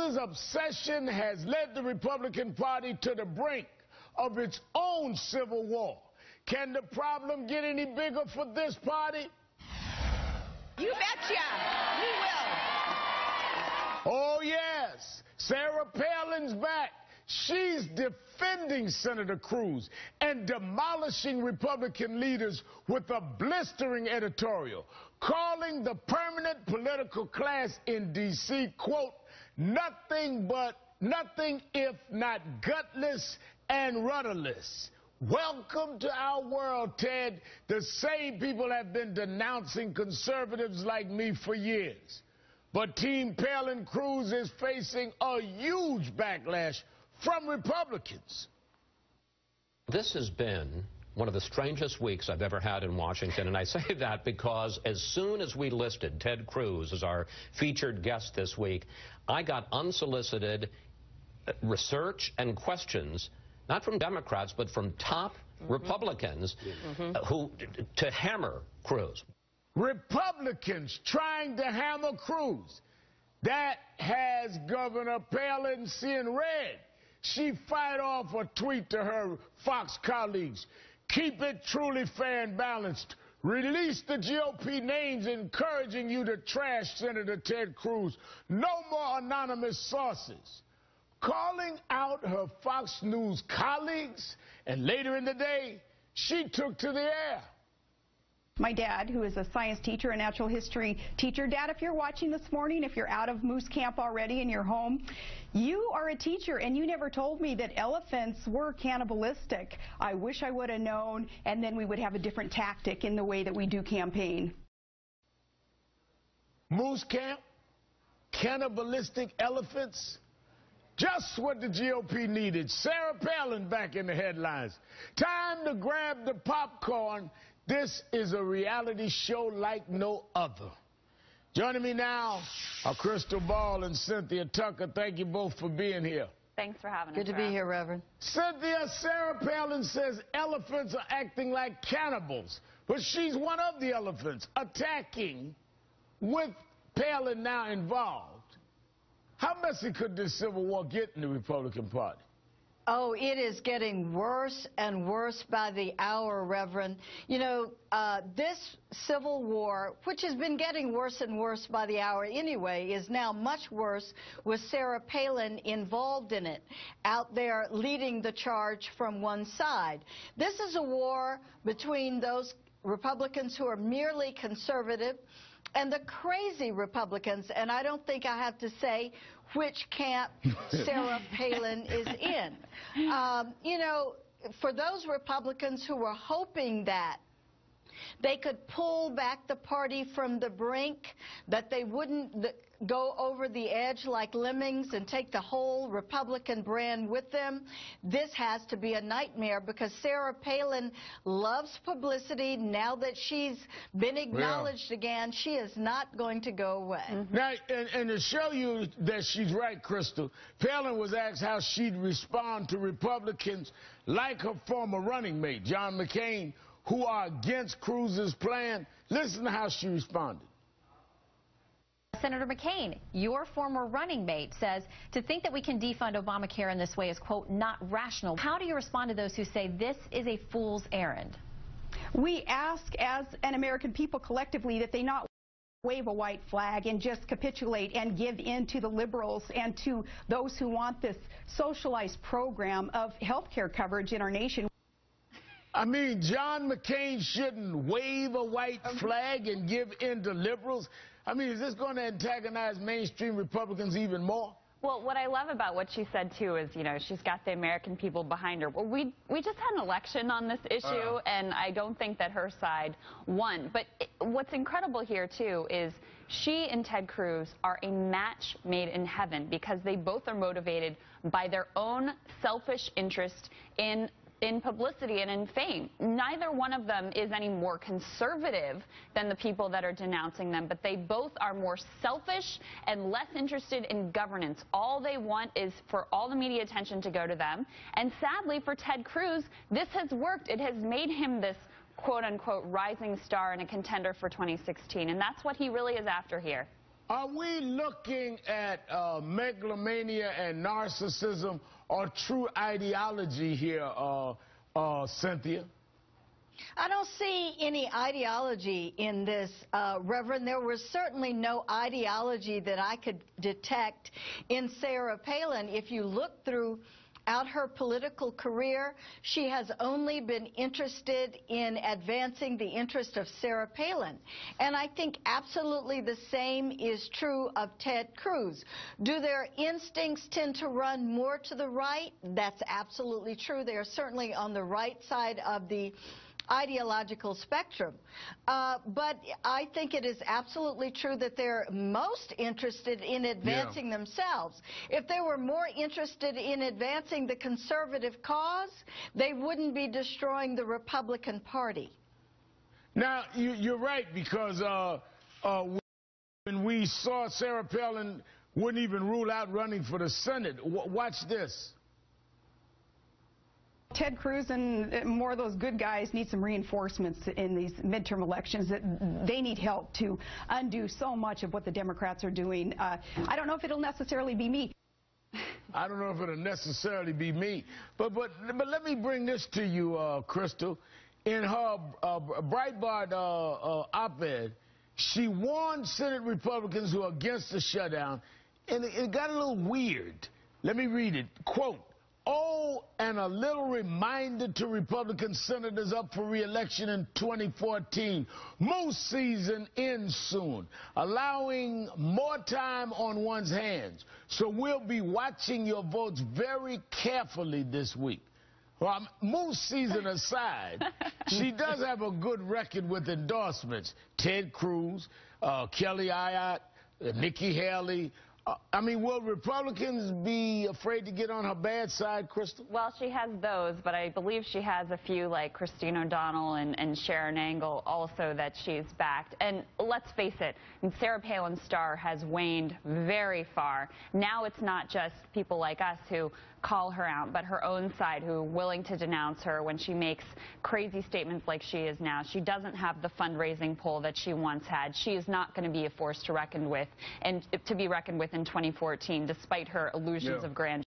Cruz's obsession has led the Republican Party to the brink of its own civil war. Can the problem get any bigger for this party? You betcha. We will. Oh, yes. Sarah Palin's back. She's defending Senator Cruz and demolishing Republican leaders with a blistering editorial, calling the permanent political class in D.C., quote, nothing if not gutless and rudderless. Welcome to our world, Ted. The same people have been denouncing conservatives like me for years. But Team Palin Cruz is facing a huge backlash from Republicans. This has been one of the strangest weeks I've ever had in Washington, and I say that because as soon as we listed Ted Cruz as our featured guest this week, I got unsolicited research and questions, not from Democrats, but from top Republicans who to hammer Cruz. Republicans trying to hammer Cruz. That has Governor Palin seeing red. She fired off a tweet to her Fox colleagues. Keep it truly fair and balanced. Release the GOP names encouraging you to trash Senator Ted Cruz. No more anonymous sources. Calling out her Fox News colleagues, and later in the day, she took to the air. My dad, who is a science teacher, a natural history teacher. Dad, if you're watching this morning, if you're out of Moose Camp already in your home, you are a teacher, and you never told me that elephants were cannibalistic. I wish I would have known, and then we would have a different tactic in the way that we do campaign. Moose Camp? Cannibalistic elephants? Just what the GOP needed. Sarah Palin back in the headlines. Time to grab the popcorn. This is a reality show like no other. Joining me now are Crystal Ball and Cynthia Tucker. Thank you both for being here. Thanks for having us. Good to be here, Reverend. Cynthia, Sarah Palin says elephants are acting like cannibals, but she's one of the elephants attacking with Palin now involved. How messy could this civil war get in the Republican Party? Oh, it is getting worse and worse by the hour, Reverend. You know, this civil war, which has been getting worse and worse by the hour anyway, is now much worse with Sarah Palin involved in it, out there leading the charge from one side. This is a war between those Republicans who are merely conservative and the crazy Republicans, and I don't think I have to say which camp Sarah Palin is in. You know, for those Republicans who were hoping that they could pull back the party from the brink, that they wouldn't go over the edge like lemmings and take the whole Republican brand with them, this has to be a nightmare because Sarah Palin loves publicity. Now that she's been acknowledged again, she is not going to go away. Now, and to show you that she's right, Crystal, Palin was asked how she'd respond to Republicans like her former running mate, John McCain, who are against Cruz's plan. Listen to how she responded. Senator McCain, your former running mate, says to think that we can defund Obamacare in this way is, quote, not rational. How do you respond to those who say this is a fool's errand? We ask as an American people collectively that they not wave a white flag and just capitulate and give in to the liberals and to those who want this socialized program of health care coverage in our nation. I mean, John McCain shouldn't wave a white flag and give in to liberals. I mean, is this going to antagonize mainstream Republicans even more? Well, what I love about what she said, too, is, you know, she's got the American people behind her. Well, we just had an election on this issue, and I don't think that her side won. But what's incredible here, too, is she and Ted Cruz are a match made in heaven because they both are motivated by their own selfish interest in publicity and in fame. Neither one of them is any more conservative than the people that are denouncing them, but they both are more selfish and less interested in governance. All they want is for all the media attention to go to them. And sadly for Ted Cruz, this has worked. It has made him this quote-unquote rising star and a contender for 2016, and that's what he really is after here. Are we looking at megalomania and narcissism or true ideology here, Cynthia? I don't see any ideology in this, Reverend. There was certainly no ideology that I could detect in Sarah Palin. If you look throughout her political career, she has only been interested in advancing the interest of Sarah Palin. And I think absolutely the same is true of Ted Cruz. Do their instincts tend to run more to the right? That's absolutely true. They are certainly on the right side of the ideological spectrum. But I think it is absolutely true that they're most interested in advancing themselves. If they were more interested in advancing the conservative cause, they wouldn't be destroying the Republican Party. Now, you're right, because when we saw Sarah Palin wouldn't even rule out running for the Senate. Watch this. Ted Cruz and more of those good guys need some reinforcements in these midterm elections. They need help to undo so much of what the Democrats are doing. I don't know if it'll necessarily be me. I don't know if it'll necessarily be me. But let me bring this to you, Crystal. In her Breitbart op-ed, she warned Senate Republicans who are against the shutdown, and it got a little weird. Let me read it. Quote, "Oh, and a little reminder to Republican senators up for re-election in 2014. Moose season ends soon, allowing more time on one's hands. So we'll be watching your votes very carefully this week." Well, moose season aside, she does have a good record with endorsements. Ted Cruz, Kelly Ayotte, Nikki Haley. I mean, will Republicans be afraid to get on her bad side, Crystal? Well, she has those, but I believe she has a few like Christine O'Donnell and Sharon Angle also that she's backed. And let's face it, Sarah Palin's star has waned very far. Now it's not just people like us who call her out, but her own side who are willing to denounce her when she makes crazy statements like she is now. She doesn't have the fundraising pull that she once had. She is not going to be a force to reckon with and to be reckoned with in 2014, despite her illusions of grandeur.